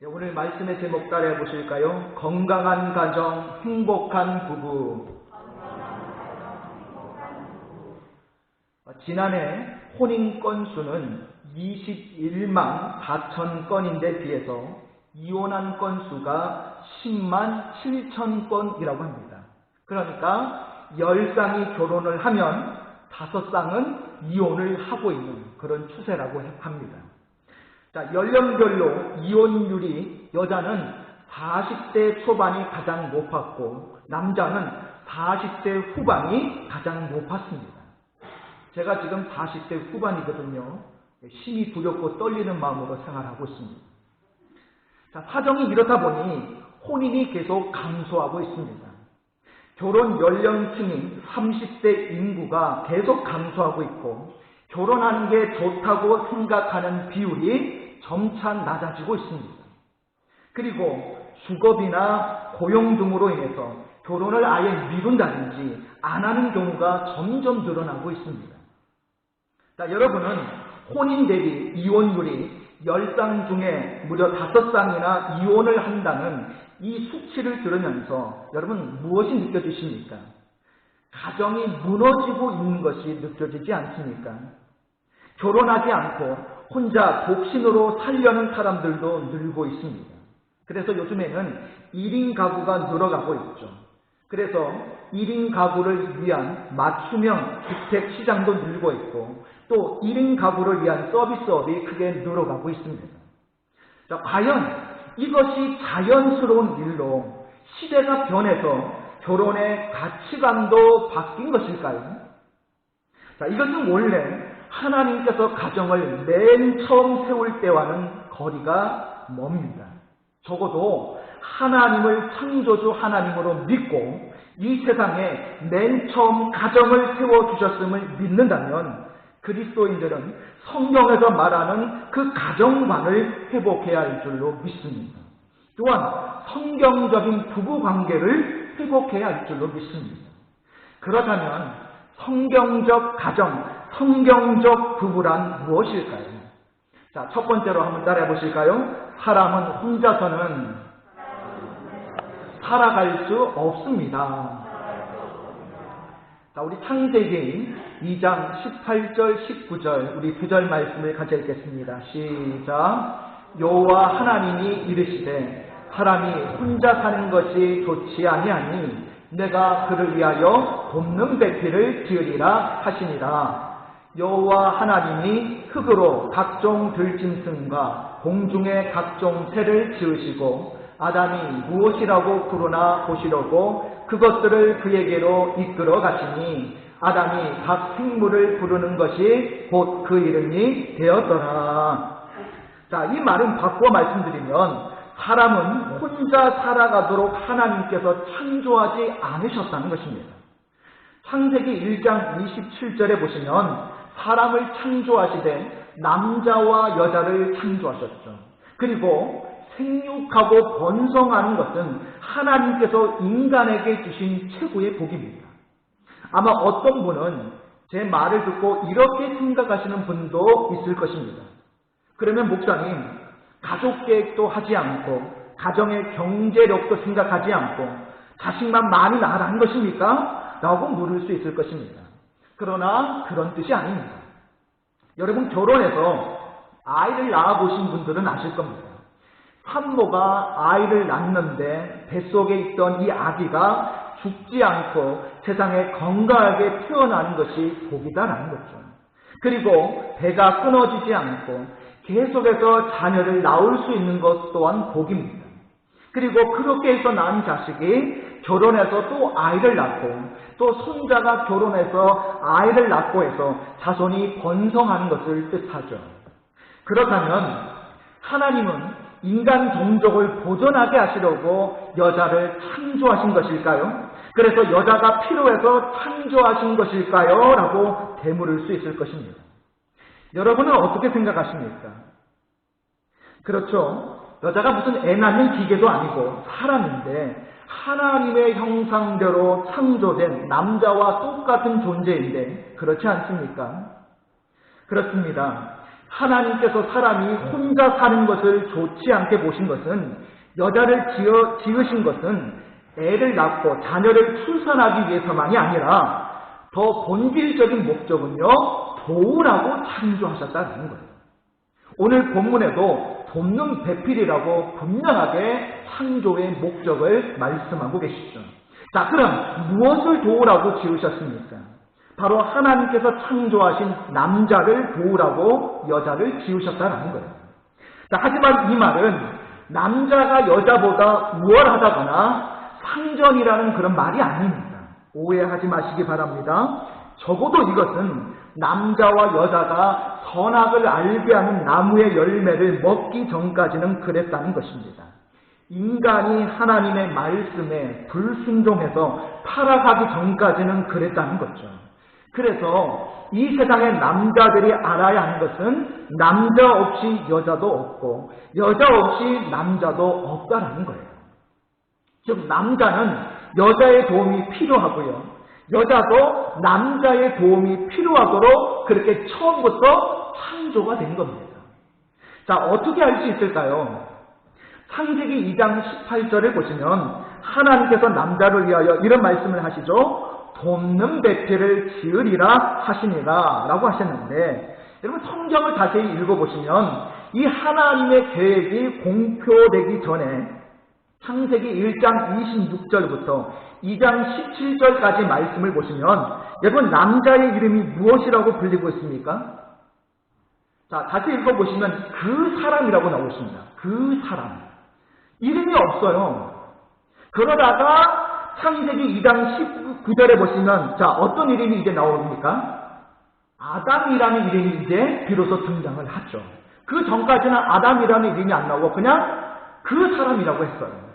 오늘 말씀의 제목 따라 해보실까요? 건강한 가정, 행복한 부부. 지난해 혼인 건수는 21만 4천 건인데 비해서 이혼한 건수가 10만 7천 건이라고 합니다. 그러니까 10쌍이 결혼을 하면 5쌍은 이혼을 하고 있는 그런 추세라고 합니다. 자, 연령별로 이혼율이 여자는 40대 초반이 가장 높았고 남자는 40대 후반이 가장 높았습니다. 제가 지금 40대 후반이거든요. 심히 두렵고 떨리는 마음으로 생활하고 있습니다. 자, 사정이 이렇다 보니 혼인이 계속 감소하고 있습니다. 결혼 연령층인 30대 인구가 계속 감소하고 있고 결혼하는 게 좋다고 생각하는 비율이 점차 낮아지고 있습니다. 그리고 주거비나 고용 등으로 인해서 결혼을 아예 미룬다든지 안 하는 경우가 점점 늘어나고 있습니다. 자, 여러분은 혼인 대비 이혼율이 10쌍 중에 무려 5쌍이나 이혼을 한다는 이 수치를 들으면서 여러분 무엇이 느껴지십니까? 가정이 무너지고 있는 것이 느껴지지 않습니까? 결혼하지 않고 혼자 독신으로 살려는 사람들도 늘고 있습니다. 그래서 요즘에는 1인 가구가 늘어가고 있죠. 그래서 1인 가구를 위한 맞춤형 주택 시장도 늘고 있고 또 1인 가구를 위한 서비스업이 크게 늘어가고 있습니다. 자, 과연 이것이 자연스러운 일로 시대가 변해서 결혼의 가치관도 바뀐 것일까요? 자, 이것은 원래 하나님께서 가정을 맨 처음 세울 때와는 거리가 멉니다. 적어도 하나님을 창조주 하나님으로 믿고 이 세상에 맨 처음 가정을 세워주셨음을 믿는다면 그리스도인들은 성경에서 말하는 그 가정관을 회복해야 할 줄로 믿습니다. 또한 성경적인 부부관계를 회복해야 할 줄로 믿습니다. 그렇다면 성경적 가정, 성경적 부부란 무엇일까요? 자, 첫 번째로 한번 따라해 보실까요? 사람은 혼자서는 살아갈 수 없습니다. 자, 우리 창세기 2장 18절 19절 우리 2절 말씀을 같이 읽겠습니다. 시작. 여호와 하나님이 이르시되 사람이 혼자 사는 것이 좋지 아니하니 내가 그를 위하여 돕는 배필을 지으리라 하시니라. 여호와 하나님이 흙으로 각종 들짐승과 공중의 각종 새를 지으시고 아담이 무엇이라고 부르나 보시려고 그것들을 그에게로 이끌어 가시니 아담이 각 생물을 부르는 것이 곧 그 이름이 되었더라. 자, 이 말은 바꾸어 말씀드리면 사람은 혼자 살아가도록 하나님께서 창조하지 않으셨다는 것입니다. 창세기 1장 27절에 보시면 사람을 창조하시되 남자와 여자를 창조하셨죠. 그리고 생육하고 번성하는 것은 하나님께서 인간에게 주신 최고의 복입니다. 아마 어떤 분은 제 말을 듣고 이렇게 생각하시는 분도 있을 것입니다. 그러면 목사님, 가족 계획도 하지 않고 가정의 경제력도 생각하지 않고 자식만 많이 낳으라는 것입니까? 라고 물을 수 있을 것입니다. 그러나 그런 뜻이 아닙니다. 여러분 결혼해서 아이를 낳아보신 분들은 아실 겁니다. 산모가 아이를 낳는데 뱃속에 있던 이 아기가 죽지 않고 세상에 건강하게 태어나는 것이 복이다라는 거죠. 그리고 배가 끊어지지 않고 계속해서 자녀를 낳을 수 있는 것 또한 복입니다. 그리고 그렇게 해서 낳은 자식이 결혼해서 또 아이를 낳고 또 손자가 결혼해서 아이를 낳고 해서 자손이 번성하는 것을 뜻하죠. 그렇다면 하나님은 인간 종족을 보존하게 하시려고 여자를 창조하신 것일까요? 그래서 여자가 필요해서 창조하신 것일까요? 라고 되물을 수 있을 것입니다. 여러분은 어떻게 생각하십니까? 그렇죠. 여자가 무슨 애 낳는 기계도 아니고 사람인데 하나님의 형상대로 창조된 남자와 똑같은 존재인데 그렇지 않습니까? 그렇습니다. 하나님께서 사람이 혼자 사는 것을 좋지 않게 보신 것은, 여자를 지으신 것은 애를 낳고 자녀를 출산하기 위해서만이 아니라 더 본질적인 목적은요, 도우라고 창조하셨다는 거예요. 오늘 본문에도 돕는 배필이라고 분명하게 창조의 목적을 말씀하고 계시죠. 자, 그럼 무엇을 도우라고 지으셨습니까? 바로 하나님께서 창조하신 남자를 도우라고 여자를 지으셨다는 거예요. 자, 하지만 이 말은 남자가 여자보다 우월하다거나 상전이라는 그런 말이 아닙니다. 오해하지 마시기 바랍니다. 적어도 이것은 남자와 여자가 선악을 알게 하는 나무의 열매를 먹기 전까지는 그랬다는 것입니다. 인간이 하나님의 말씀에 불순종해서 타락하기 전까지는 그랬다는 거죠. 그래서 이 세상의 남자들이 알아야 하는 것은 남자 없이 여자도 없고 여자 없이 남자도 없다라는 거예요. 즉 남자는 여자의 도움이 필요하고요, 여자도 남자의 도움이 필요하도록 그렇게 처음부터 창조가 된 겁니다. 자, 어떻게 알 수 있을까요? 창세기 2장 18절을 보시면 하나님께서 남자를 위하여 이런 말씀을 하시죠. 돕는 배필을 지으리라 하시니라 라고 하셨는데, 여러분 성경을 자세히 읽어보시면 이 하나님의 계획이 공표되기 전에 창세기 1장 26절부터 2장 17절까지 말씀을 보시면 여러분 남자의 이름이 무엇이라고 불리고 있습니까? 자, 다시 읽어보시면 그 사람이라고 나오십니다. 그 사람. 이름이 없어요. 그러다가 창세기 2장 19절에 보시면 자, 어떤 이름이 이제 나옵니까? 아담이라는 이름이 이제 비로소 등장을 하죠. 그 전까지는 아담이라는 이름이 안 나오고 그냥 그 사람이라고 했어요.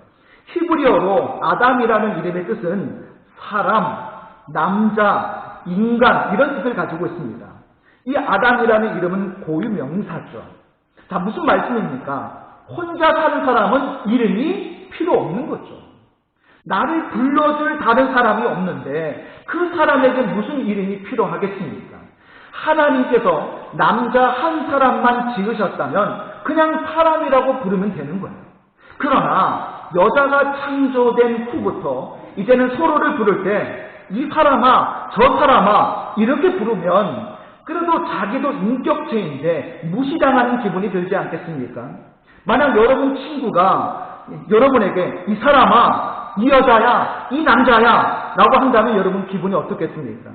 히브리어로 아담이라는 이름의 뜻은 사람, 남자, 인간 이런 뜻을 가지고 있습니다. 이 아담이라는 이름은 고유명사죠. 자, 무슨 말씀입니까? 혼자 사는 사람은 이름이 필요 없는 거죠. 나를 불러줄 다른 사람이 없는데 그 사람에게 무슨 이름이 필요하겠습니까? 하나님께서 남자 한 사람만 지으셨다면 그냥 사람이라고 부르면 되는 거예요. 그러나 여자가 창조된 후부터 이제는 서로를 부를 때 이 사람아, 저 사람아 이렇게 부르면 그래도 자기도 인격체인데 무시당하는 기분이 들지 않겠습니까? 만약 여러분 친구가 여러분에게 이 사람아, 이 여자야, 이 남자야 라고 한다면 여러분 기분이 어떻겠습니까?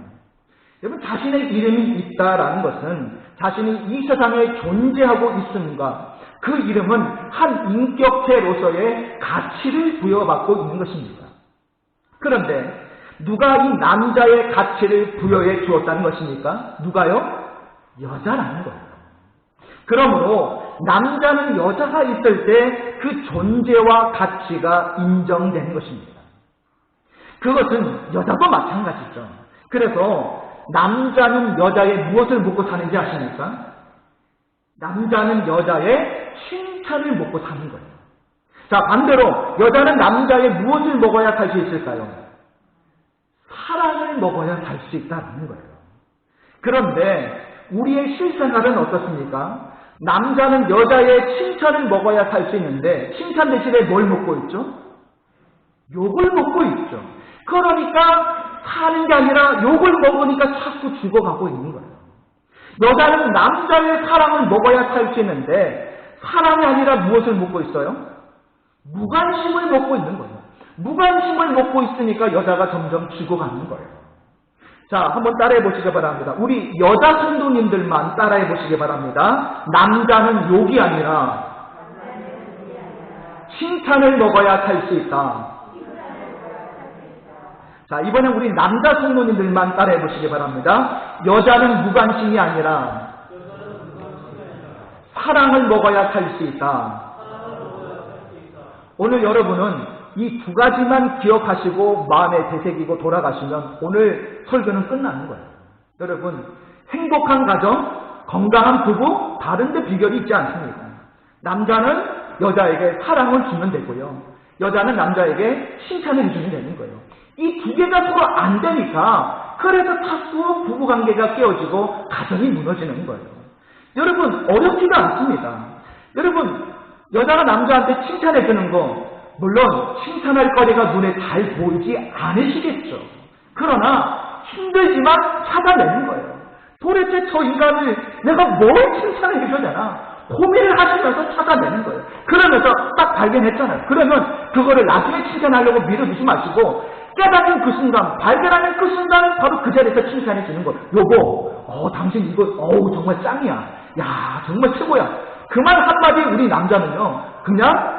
여러분 자신의 이름이 있다라는 것은 자신이 이 세상에 존재하고 있음과 그 이름은 한 인격체로서의 가치를 부여받고 있는 것입니다. 그런데 누가 이 남자의 가치를 부여해 주었다는 것입니까? 누가요? 여자라는 거예요. 그러므로 남자는 여자가 있을 때 그 존재와 가치가 인정되는 것입니다. 그것은 여자도 마찬가지죠. 그래서 남자는 여자의 무엇을 먹고 사는지 아십니까? 남자는 여자의 칭찬을 먹고 사는 거예요. 자, 반대로 여자는 남자의 무엇을 먹어야 살 수 있을까요? 사랑을 먹어야 살 수 있다는 거예요. 그런데 우리의 실생활은 어떻습니까? 남자는 여자의 칭찬을 먹어야 살 수 있는데 칭찬 대신에 뭘 먹고 있죠? 욕을 먹고 있죠. 그러니까 사는 게 아니라 욕을 먹으니까 자꾸 죽어가고 있는 거예요. 여자는 남자의 사랑을 먹어야 살 수 있는데 사랑이 아니라 무엇을 먹고 있어요? 무관심을 먹고 있는 거예요. 무관심을 먹고 있으니까 여자가 점점 죽어가는 거예요. 자, 한번 따라해 보시기 바랍니다. 우리 여자 성도님들만 따라해 보시기 바랍니다. 남자는 욕이 아니라 칭찬을 먹어야 살 수 있다. 자, 이번엔 우리 남자 성도님들만 따라해 보시기 바랍니다. 여자는 무관심이 아니라 사랑을 먹어야 살 수 있다. 오늘 여러분은 이 두 가지만 기억하시고 마음에 되새기고 돌아가시면 오늘 설교는 끝나는 거예요. 여러분, 행복한 가정, 건강한 부부, 다른데 비결이 있지 않습니까? 남자는 여자에게 사랑을 주면 되고요. 여자는 남자에게 칭찬을 해주면 되는 거예요. 이 두 개가 서로 안 되니까 그래서 자꾸 부부관계가 깨어지고 가정이 무너지는 거예요. 여러분, 어렵지가 않습니다. 여러분, 여자가 남자한테 칭찬해 주는 거, 물론 칭찬할 거리가 눈에 잘 보이지 않으시겠죠. 그러나 힘들지만 찾아내는 거예요. 도대체 저 인간을 내가 뭘 칭찬해 주셔야 되나? 고민을 하시면서 찾아내는 거예요. 그러면서 딱 발견했잖아요. 그러면 그거를 나중에 칭찬하려고 밀어두지 마시고 깨닫는 그 순간, 발견하는 그 순간 바로 그 자리에서 칭찬해 주는 거예요. 여보, 당신 이거 정말 짱이야. 야, 정말 최고야. 그 말 한마디 우리 남자는요, 그냥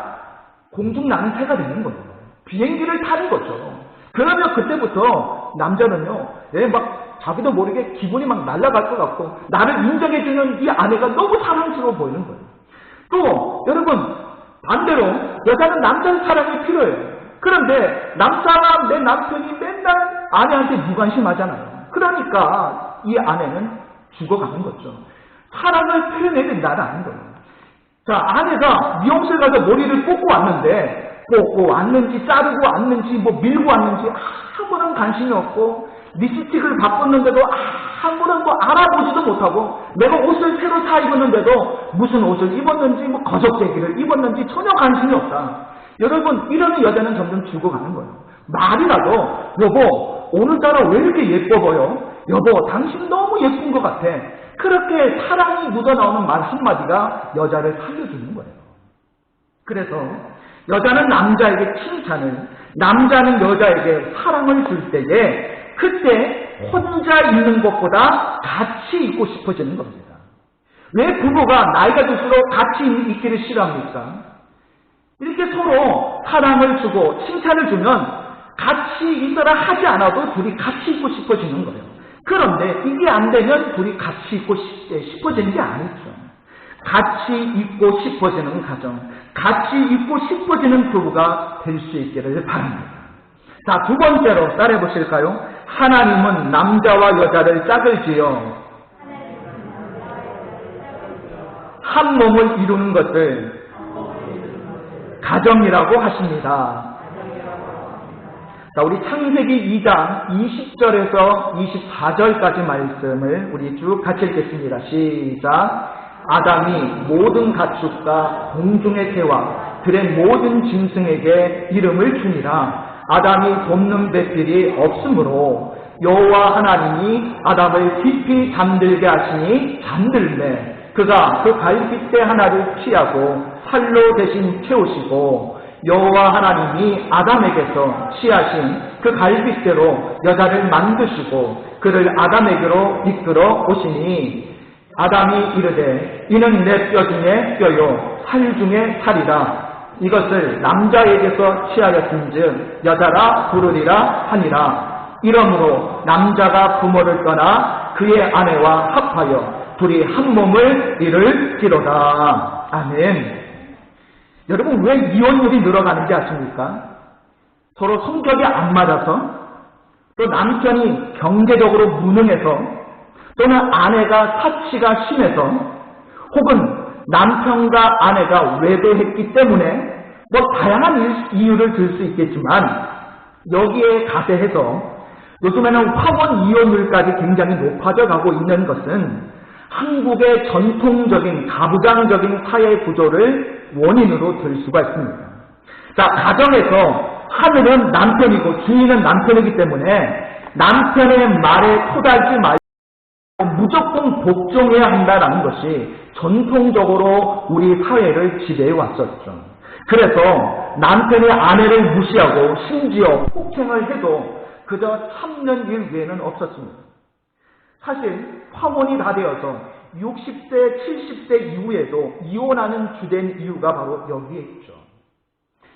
공중 나는 새가 되는 거예요. 비행기를 타는 거죠. 그러면 그때부터 남자는요, 막 자기도 모르게 기분이 막 날아갈 것 같고 나를 인정해주는 이 아내가 너무 사랑스러워 보이는 거예요. 또 여러분, 반대로 여자는 남자의 사랑이 필요해요. 그런데 남자나 내 남편이 맨날 아내한테 무관심하잖아요. 그러니까 이 아내는 죽어가는 거죠. 사랑을 표현해야 된다는 거예요. 자, 아내가 미용실 가서 머리를 뽑고 왔는지 자르고 왔는지 밀고 왔는지 아무런 관심이 없고 립스틱을 바꿨는데도 아무런 알아보지도 못하고 내가 옷을 새로 사 입었는데도 무슨 옷을 입었는지 거적대기를 입었는지 전혀 관심이 없다. 여러분, 이러는 여자는 점점 죽어가는 거예요. 말이라도 여보, 오늘따라 왜 이렇게 예뻐 보여? 여보, 당신 너무 예쁜 것 같아. 그렇게 사랑이 묻어나오는 말 한마디가 여자를 살려주는 거예요. 그래서 여자는 남자에게 칭찬을, 남자는 여자에게 사랑을 줄 때에 그때 혼자 있는 것보다 같이 있고 싶어지는 겁니다. 왜 부부가 나이가 들수록 같이 있기를 싫어합니까? 이렇게 서로 사랑을 주고 칭찬을 주면 같이 있어라 하지 않아도 둘이 같이 있고 싶어지는 거예요. 그런데 이게 안 되면 둘이 같이 있고 싶어지는 게 아니죠. 같이 있고 싶어지는 가정, 같이 있고 싶어지는 부부가 될 수 있기를 바랍니다. 자, 두 번째로 따라해 보실까요? 하나님은 남자와 여자를 짝을 지어 한 몸을 이루는 것을 가정이라고 하십니다. 자, 우리 창세기 2장 20절에서 24절까지 말씀을 우리 쭉 같이 읽겠습니다. 시작. 아담이 모든 가축과 공중의 새와 들의 모든 짐승에게 이름을 주니라. 아담이 돕는 배필이 없으므로 여호와 하나님이 아담을 깊이 잠들게 하시니 잠들매 그가 그 갈빗대 하나를 취하고 살로 대신 채우시고 여호와 하나님이 아담에게서 취하신 그 갈빗대로 여자를 만드시고 그를 아담에게로 이끌어 오시니 아담이 이르되 이는 내 뼈 중에 뼈요 살 중에 살이라. 이것을 남자에게서 취하였은즉 여자라 부르리라 하니라. 이러므로 남자가 부모를 떠나 그의 아내와 합하여 둘이 한 몸을 이룰지로다. 아멘. 여러분, 왜 이혼율이 늘어가는지 아십니까? 서로 성격이 안 맞아서, 또 남편이 경제적으로 무능해서, 또는 아내가 사치가 심해서, 혹은 남편과 아내가 외도했기 때문에 다양한 이유를 들 수 있겠지만 여기에 가세해서 요즘에는 화원 이혼율까지 굉장히 높아져 가고 있는 것은 한국의 전통적인 가부장적인 사회 구조를 원인으로 들 수가 있습니다. 자, 가정에서 하늘은 남편이고 주인은 남편이기 때문에 남편의 말에 토달지 말고 무조건 복종해야 한다는 것이 전통적으로 우리 사회를 지배해 왔었죠. 그래서 남편이 아내를 무시하고 심지어 폭행을 해도 그저 참는 일 외에는 없었습니다. 사실 화원이 다 되어서 60세, 70세 이후에도 이혼하는 주된 이유가 바로 여기에 있죠.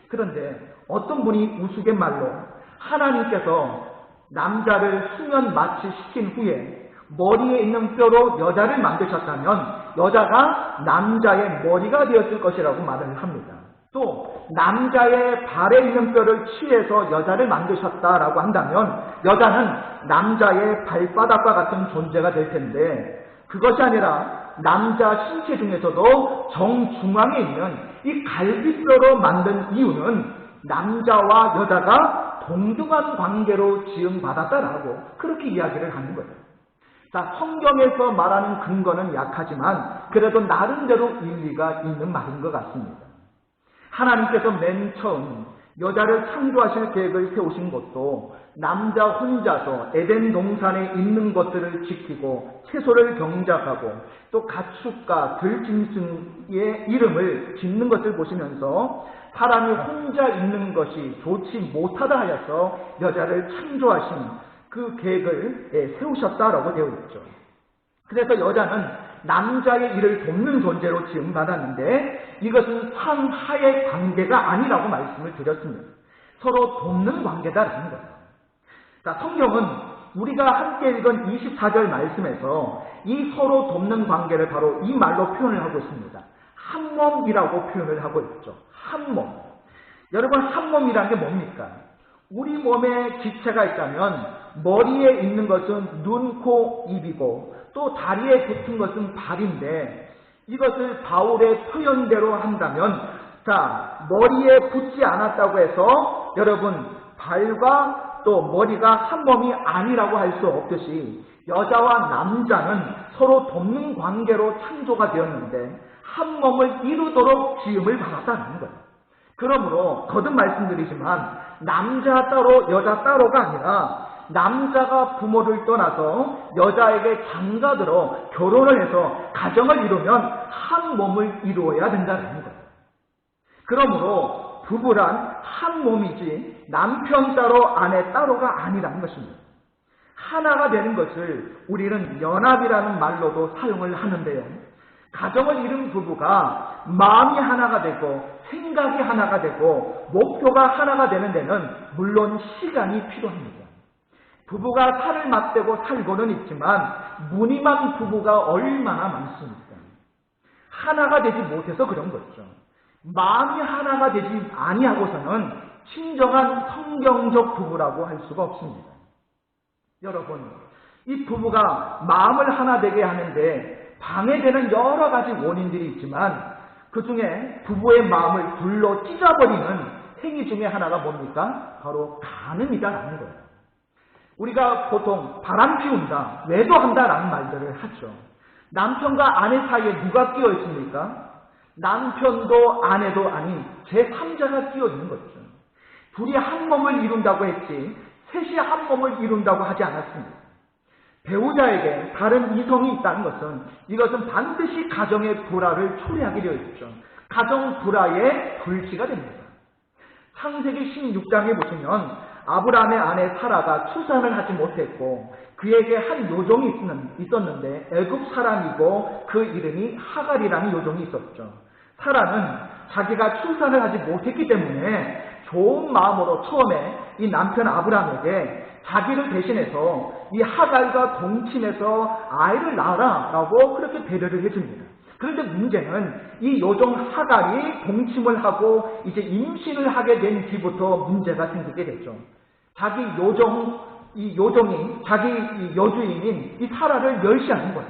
그런데 어떤 분이 우스갯말로 하나님께서 남자를 수면 마취시킨 후에 머리에 있는 뼈로 여자를 만드셨다면 여자가 남자의 머리가 되었을 것이라고 말을 합니다. 또 남자의 발에 있는 뼈를 취해서 여자를 만드셨다라고 한다면 여자는 남자의 발바닥과 같은 존재가 될 텐데 그것이 아니라 남자 신체 중에서도 정중앙에 있는 이 갈비뼈로 만든 이유는 남자와 여자가 동등한 관계로 지음받았다라고 그렇게 이야기를 하는 거예요. 자, 성경에서 말하는 근거는 약하지만 그래도 나름대로 일리가 있는 말인 것 같습니다. 하나님께서 맨 처음 여자를 창조하실 계획을 세우신 것도 남자 혼자서 에덴 동산에 있는 것들을 지키고 채소를 경작하고 또 가축과 들짐승의 이름을 짓는 것을 보시면서 사람이 혼자 있는 것이 좋지 못하다 하여서 여자를 창조하신 그 계획을 세우셨다라고 되어 있죠. 그래서 여자는 남자의 일을 돕는 존재로 지음받았는데 이것은 상하의 관계가 아니라고 말씀을 드렸습니다. 서로 돕는 관계다라는 거예요. 자, 성경은 우리가 함께 읽은 24절 말씀에서 이 서로 돕는 관계를 바로 이 말로 표현을 하고 있습니다. 한 몸이라고 표현을 하고 있죠. 한 몸. 여러분, 한 몸이라는 게 뭡니까? 우리 몸에 지체가 있다면 머리에 있는 것은 눈, 코, 입이고 또 다리에 붙은 것은 발인데 이것을 바울의 표현대로 한다면 자, 머리에 붙지 않았다고 해서 여러분 발과 또 머리가 한 몸이 아니라고 할 수 없듯이 여자와 남자는 서로 돕는 관계로 창조가 되었는데 한 몸을 이루도록 지음을 받았다는 거예요. 그러므로 거듭 말씀드리지만 남자 따로 여자 따로가 아니라 남자가 부모를 떠나서 여자에게 장가들어 결혼을 해서 가정을 이루면 한 몸을 이루어야 된다는 거예요. 그러므로 부부란 한 몸이지 남편 따로 아내 따로가 아니라는 것입니다. 하나가 되는 것을 우리는 연합이라는 말로도 사용을 하는데요. 가정을 이룬 부부가 마음이 하나가 되고 생각이 하나가 되고 목표가 하나가 되는 데는 물론 시간이 필요합니다. 부부가 살을 맞대고 살고는 있지만 무늬만 부부가 얼마나 많습니까? 하나가 되지 못해서 그런 거죠. 마음이 하나가 되지 아니하고서는 진정한 성경적 부부라고 할 수가 없습니다. 여러분, 이 부부가 마음을 하나 되게 하는데 방해되는 여러 가지 원인들이 있지만 그 중에 부부의 마음을 불로 찢어버리는 행위 중에 하나가 뭡니까? 바로 간음이다라는 거예요. 우리가 보통 바람 피운다, 외도한다라는 말들을 하죠. 남편과 아내 사이에 누가 끼어 있습니까? 남편도 아내도 아닌 제3자가 끼어 있는 거죠. 둘이 한 몸을 이룬다고 했지 셋이 한 몸을 이룬다고 하지 않았습니다. 배우자에게 다른 이성이 있다는 것은 이것은 반드시 가정의 불화를 초래하게 되어 있죠. 가정 불화의 불씨가 됩니다. 창세기 16장에 보시면 아브라함의 아내 사라가 출산을 하지 못했고 그에게 한 요종이 있었는데 애굽 사람이고 그 이름이 하갈이라는 요종이 있었죠. 사라는 자기가 출산을 하지 못했기 때문에 좋은 마음으로 처음에 이 남편 아브라함에게 자기를 대신해서 이 하갈과 동침해서 아이를 낳아라 라고 그렇게 배려를 해줍니다. 그런데 문제는 이 요종 하갈이 동침을 하고 이제 임신을 하게 된 뒤부터 문제가 생기게 됐죠. 자기 요종이 자기 여주인인 이 사라를 멸시하는 거예요.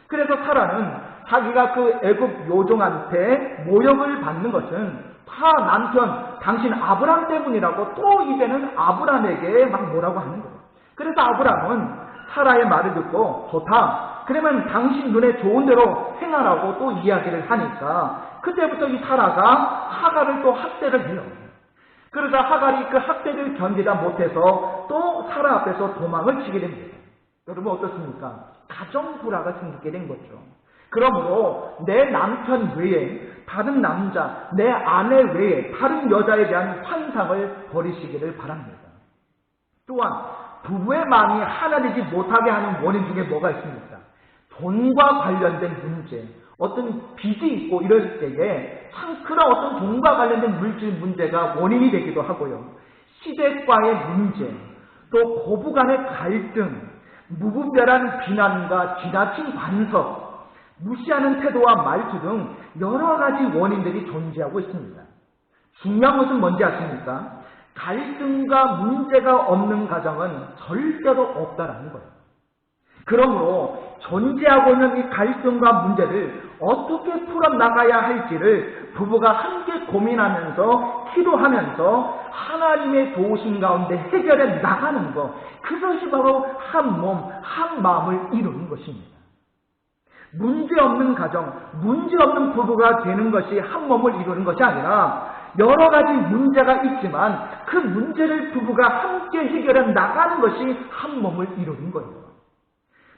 그래서 사라는 자기가 그 애굽 요종한테 모욕을 받는 것은 다 남편 당신 아브람 때문이라고 또 이제는 아브람에게 막 뭐라고 하는 거예요. 그래서 아브람은 사라의 말을 듣고 좋다. 그러면 당신 눈에 좋은 대로 행하라고 또 이야기를 하니까 그때부터 이 사라가 하갈을 또 학대를 해요. 그러자 하갈이 그 학대를 견디다 못해서 또 사라 앞에서 도망을 치게 됩니다. 여러분 어떻습니까? 가정 불화가 생기게 된 거죠. 그러므로 내 남편 외에 다른 남자, 내 아내 외에 다른 여자에 대한 환상을 버리시기를 바랍니다. 또한 부부의 마음이 하나 되지 못하게 하는 원인 중에 뭐가 있습니까? 돈과 관련된 문제, 어떤 빚이 있고 이럴 때에 참 그런 어떤 돈과 관련된 물질 문제가 원인이 되기도 하고요. 시댁과의 문제, 또 고부 간의 갈등, 무분별한 비난과 지나친 간섭, 무시하는 태도와 말투 등 여러 가지 원인들이 존재하고 있습니다. 중요한 것은 뭔지 아십니까? 갈등과 문제가 없는 가정은 절대로 없다라는 거예요. 그러므로 존재하고 있는 이 갈등과 문제를 어떻게 풀어나가야 할지를 부부가 함께 고민하면서 기도하면서 하나님의 도우심 가운데 해결해 나가는 것, 그 그것이 바로 한 몸, 한 마음을 이루는 것입니다. 문제없는 가정, 문제없는 부부가 되는 것이 한 몸을 이루는 것이 아니라 여러 가지 문제가 있지만 그 문제를 부부가 함께 해결해 나가는 것이 한 몸을 이루는 거예요.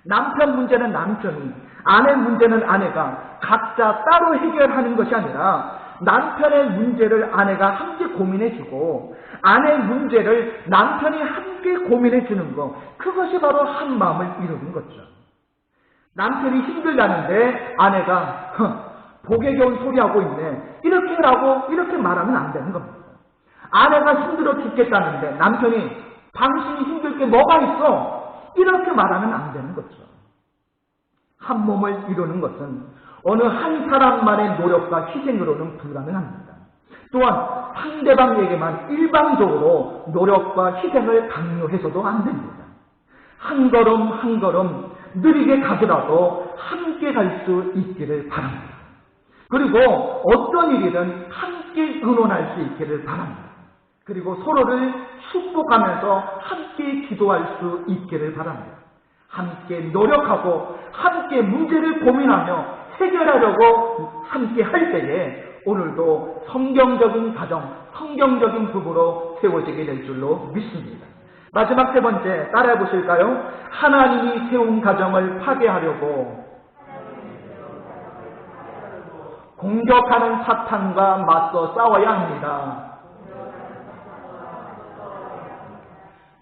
남편 문제는 남편이, 아내 문제는 아내가 각자 따로 해결하는 것이 아니라 남편의 문제를 아내가 함께 고민해주고 아내의 문제를 남편이 함께 고민해주는 것, 그것이 바로 한 마음을 이루는 거죠. 남편이 힘들다는데 아내가 복에 겨운 소리하고 있네, 이렇게 하라고 이렇게 말하면 안 되는 겁니다. 아내가 힘들어 죽겠다는데 남편이 당신이 힘들 게 뭐가 있어, 이렇게 말하면 안 되는 거죠. 한 몸을 이루는 것은 어느 한 사람만의 노력과 희생으로는 불가능합니다. 또한 상대방에게만 일방적으로 노력과 희생을 강요해서도 안 됩니다. 한 걸음 한 걸음 느리게 가더라도 함께 갈 수 있기를 바랍니다. 그리고 어떤 일이든 함께 의논할 수 있기를 바랍니다. 그리고 서로를 축복하면서 함께 기도할 수 있기를 바랍니다. 함께 노력하고 함께 문제를 고민하며 해결하려고 함께 할 때에 오늘도 성경적인 가정, 성경적인 부부로 세워지게 될 줄로 믿습니다. 마지막 세 번째 따라해 보실까요? 하나님이 세운 가정을 파괴하려고 공격하는 사탄과 맞서 싸워야 합니다.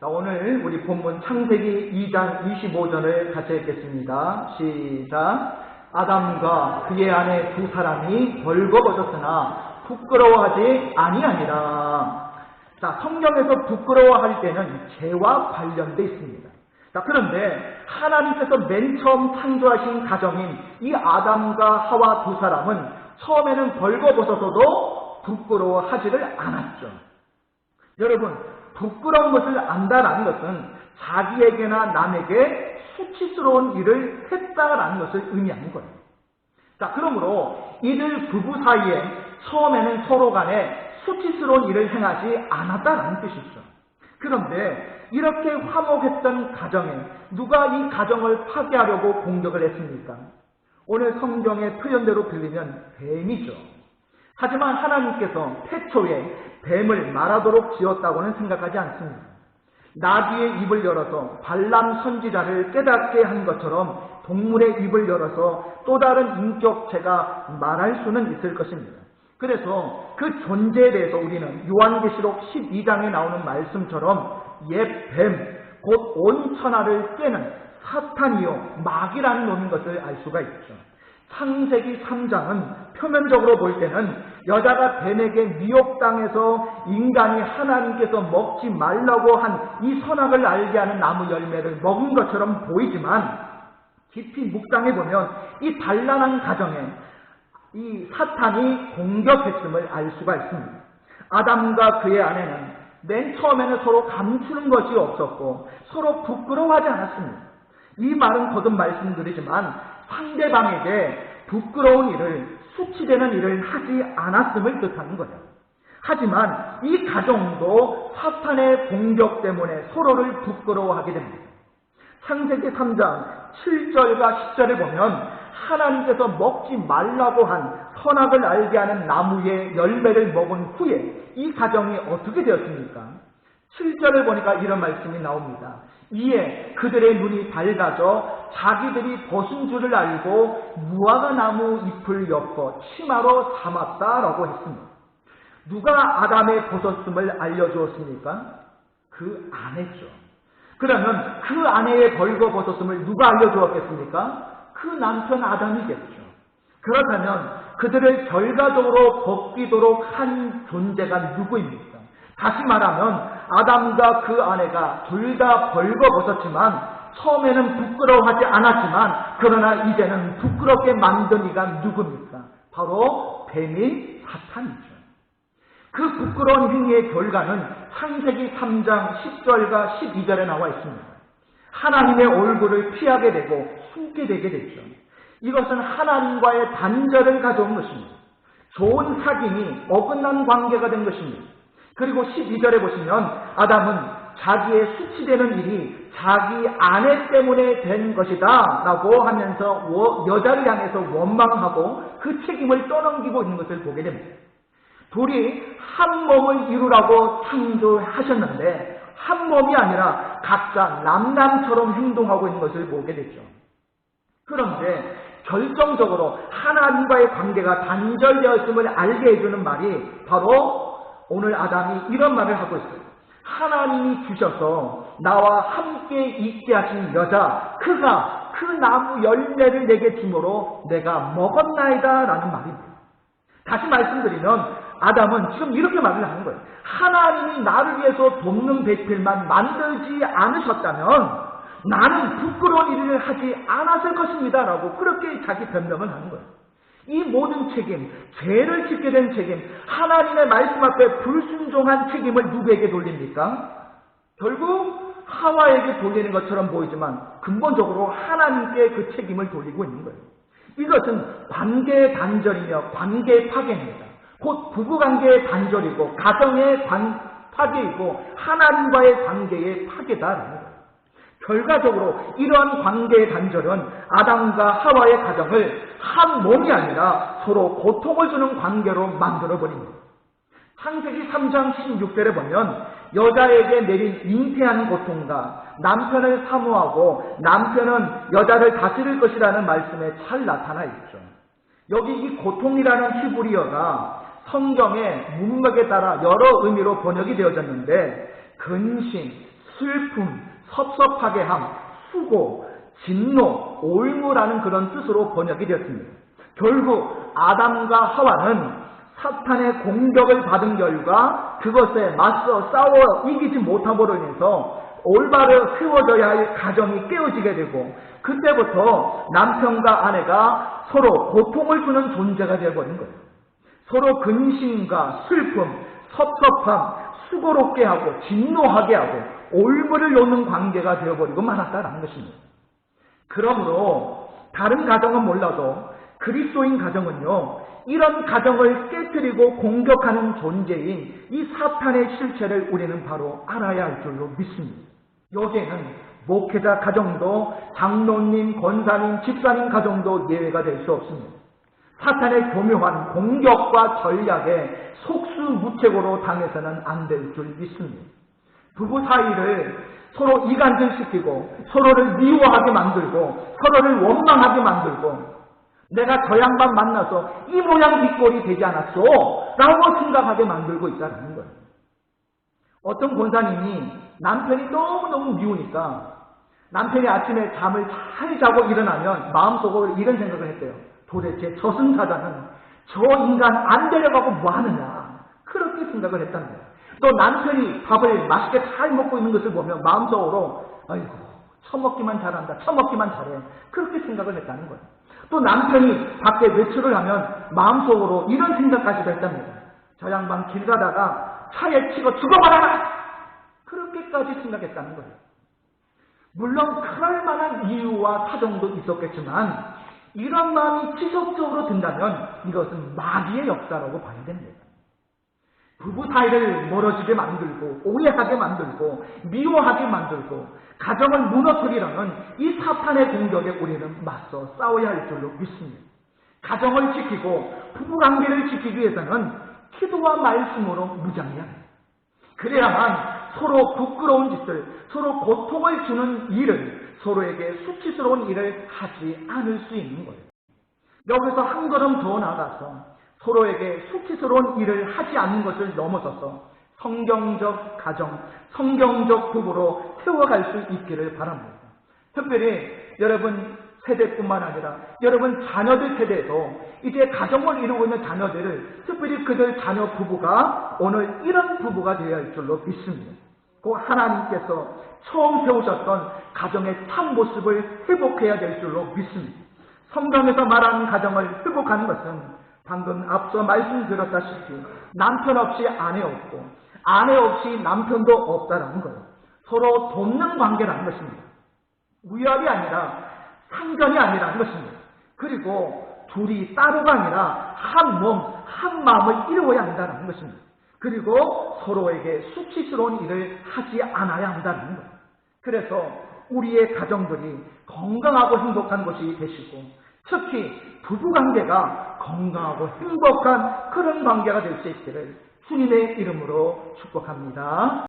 자, 오늘 우리 본문 창세기 2장 25절을 같이 읽겠습니다. 시작. 아담과 그의 아내 두 사람이 벌거벗었으나 부끄러워하지 아니하니라. 자, 성경에서 부끄러워할 때는 죄와 관련되어 있습니다. 자, 그런데 하나님께서 맨 처음 창조하신 가정인 이 아담과 하와 두 사람은 처음에는 벌거벗어서도 부끄러워하지를 않았죠. 여러분, 부끄러운 것을 안다라는 것은 자기에게나 남에게 수치스러운 일을 했다라는 것을 의미하는 거예요. 자, 그러므로 이들 부부 사이에 처음에는 서로 간에 수치스러운 일을 행하지 않았다라는 뜻이죠. 그런데 이렇게 화목했던 가정에 누가 이 가정을 파괴하려고 공격을 했습니까? 오늘 성경의 표현대로 빌리면 뱀이죠. 하지만 하나님께서 태초에 뱀을 말하도록 지었다고는 생각하지 않습니다. 나귀의 입을 열어서 발람 선지자를 깨닫게 한 것처럼 동물의 입을 열어서 또 다른 인격체가 말할 수는 있을 것입니다. 그래서 그 존재에 대해서 우리는 요한계시록 12장에 나오는 말씀처럼 옛 뱀, 곧 온 천하를 깨는 사탄이요 마귀라는 놈인 것을 알 수가 있죠. 창세기 3장은 표면적으로 볼 때는 여자가 뱀에게 미혹당해서 인간이 하나님께서 먹지 말라고 한 이 선악을 알게 하는 나무 열매를 먹은 것처럼 보이지만 깊이 묵상해보면 이 단란한 가정에 이 사탄이 공격했음을 알 수가 있습니다. 아담과 그의 아내는 맨 처음에는 서로 감추는 것이 없었고 서로 부끄러워하지 않았습니다. 이 말은 거듭 말씀드리지만 상대방에게 부끄러운 일을, 수치되는 일을 하지 않았음을 뜻하는 거예요. 하지만 이 가정도 사탄의 공격 때문에 서로를 부끄러워하게 됩니다. 창세기 3장 7절과 10절에 보면 하나님께서 먹지 말라고 한 선악을 알게 하는 나무의 열매를 먹은 후에 이 가정이 어떻게 되었습니까? 7절을 보니까 이런 말씀이 나옵니다. 이에 그들의 눈이 밝아져 자기들이 벗은 줄을 알고 무화과 나무 잎을 엮어 치마로 삼았다라고 했습니다. 누가 아담의 벗었음을 알려주었습니까? 그 아내죠. 그러면 그 아내의 벌거벗었음을 누가 알려주었겠습니까? 그 남편 아담이겠죠. 그렇다면 그들을 결과적으로 벗기도록 한 존재가 누구입니까? 다시 말하면 아담과 그 아내가 둘 다 벌거벗었지만 처음에는 부끄러워하지 않았지만 그러나 이제는 부끄럽게 만든 이가 누굽니까? 바로 뱀인 사탄이죠. 그 부끄러운 행위의 결과는 창세기 3장 10절과 12절에 나와 있습니다. 하나님의 얼굴을 피하게 되고 숨게 되게 됐죠. 이것은 하나님과의 단절을 가져온 것입니다. 좋은 사귐이 어긋난 관계가 된 것입니다. 그리고 12절에 보시면 아담은 자기의 수치되는 일이 자기 아내 때문에 된 것이다 라고 하면서 여자를 향해서 원망하고 그 책임을 떠넘기고 있는 것을 보게 됩니다. 둘이 한 몸을 이루라고 창조하셨는데 한 몸이 아니라 각자 남남처럼 행동하고 있는 것을 보게 되죠. 그런데 결정적으로 하나님과의 관계가 단절되었음을 알게 해주는 말이 바로 오늘 아담이 이런 말을 하고 있어요. 하나님이 주셔서 나와 함께 있게 하신 여자, 그가 그 나무 열매를 내게 주므로 내가 먹었나이다 라는 말입니다. 다시 말씀드리면 아담은 지금 이렇게 말을 하는 거예요. 하나님이 나를 위해서 돕는 배필만 만들지 않으셨다면 나는 부끄러운 일을 하지 않았을 것입니다 라고 그렇게 자기 변명을 하는 거예요. 이 모든 책임, 죄를 짓게 된 책임, 하나님의 말씀 앞에 불순종한 책임을 누구에게 돌립니까? 결국 하와에게 돌리는 것처럼 보이지만 근본적으로 하나님께 그 책임을 돌리고 있는 거예요. 이것은 관계의 단절이며 관계의 파괴입니다. 곧 부부관계의 단절이고 가정의 파괴이고 하나님과의 관계의 파괴다라는 거예요. 결과적으로 이러한 관계의 단절은 아담과 하와의 가정을 한 몸이 아니라 서로 고통을 주는 관계로 만들어버립니다. 창세기 3장 16절에 보면 여자에게 내린 잉태하는 고통과 남편을 사모하고 남편은 여자를 다스릴 것이라는 말씀에 잘 나타나 있죠. 여기 이 고통이라는 히브리어가 성경의 문맥에 따라 여러 의미로 번역이 되어졌는데 근심, 슬픔, 섭섭하게 함, 수고, 진노, 올무라는 그런 뜻으로 번역이 되었습니다. 결국 아담과 하와는 사탄의 공격을 받은 결과 그것에 맞서 싸워 이기지 못함으로 인해서 올바로 세워져야 할 가정이 깨어지게 되고 그때부터 남편과 아내가 서로 고통을 주는 존재가 되어버린 거예요. 서로 근심과 슬픔, 섭섭함, 수고롭게 하고 진노하게 하고 올무를 놓는 관계가 되어버리고 말았다라는 것입니다. 그러므로 다른 가정은 몰라도 그리스도인 가정은요, 이런 가정을 깨뜨리고 공격하는 존재인 이 사탄의 실체를 우리는 바로 알아야 할 줄로 믿습니다. 여기에는 목회자 가정도 장로님, 권사님, 집사님 가정도 예외가 될 수 없습니다. 사탄의 교묘한 공격과 전략에 속수무책으로 당해서는 안 될 줄 믿습니다. 부부 사이를 서로 이간질시키고 서로를 미워하게 만들고 서로를 원망하게 만들고 내가 저 양반 만나서 이 모양 이 꼴이 되지 않았어 라고 생각하게 만들고 있다는 거예요. 어떤 권사님이 남편이 너무너무 미우니까 남편이 아침에 잠을 잘 자고 일어나면 마음속으로 이런 생각을 했대요. 도대체 저승사자는 저 인간 안 데려가고 뭐하느냐 그렇게 생각을 했다는 거예요. 또 남편이 밥을 맛있게 잘 먹고 있는 것을 보면 마음속으로 아이고 처먹기만 잘한다 처먹기만 잘해 그렇게 생각을 했다는 거예요. 또 남편이 밖에 외출을 하면 마음속으로 이런 생각까지도 했답니다. 저 양반 길 가다가 차에 치고 죽어버려라 그렇게까지 생각했다는 거예요. 물론 그럴 만한 이유와 사정도 있었겠지만 이런 마음이 지속적으로 든다면 이것은 마귀의 역사라고 봐야 됩니다. 부부 사이를 멀어지게 만들고 오해하게 만들고 미워하게 만들고 가정을 무너뜨리려는 이 사탄의 공격에 우리는 맞서 싸워야 할 줄로 믿습니다. 가정을 지키고 부부관계를 지키기 위해서는 기도와 말씀으로 무장해야 합니다. 그래야만 서로 부끄러운 짓을 서로 고통을 주는 일을 서로에게 수치스러운 일을 하지 않을 수 있는 거예요. 여기서 한 걸음 더 나아가서 서로에게 수치스러운 일을 하지 않는 것을 넘어서서 성경적 가정, 성경적 부부로 세워갈 수 있기를 바랍니다. 특별히 여러분 세대뿐만 아니라 여러분 자녀들 세대에도 이제 가정을 이루고 있는 자녀들을 특별히 그들 자녀 부부가 오늘 이런 부부가 되어야 할 줄로 믿습니다. 그 하나님께서 처음 세우셨던 가정의 참 모습을 회복해야 될 줄로 믿습니다. 성경에서 말하는 가정을 회복하는 것은 방금 앞서 말씀드렸다시피 남편 없이 아내 없고 아내 없이 남편도 없다라는 거예요. 서로 돕는 관계라는 것입니다. 위협이 아니라 상전이 아니라는 것입니다. 그리고 둘이 따로가 아니라 한 몸, 한 마음을 이루어야 한다는 것입니다. 그리고 서로에게 수치스러운 일을 하지 않아야 한다는 것. 그래서 우리의 가정들이 건강하고 행복한 것이 되시고 특히 부부관계가 건강하고 행복한 그런 관계가 될 수 있기를 주님의 이름으로 축복합니다.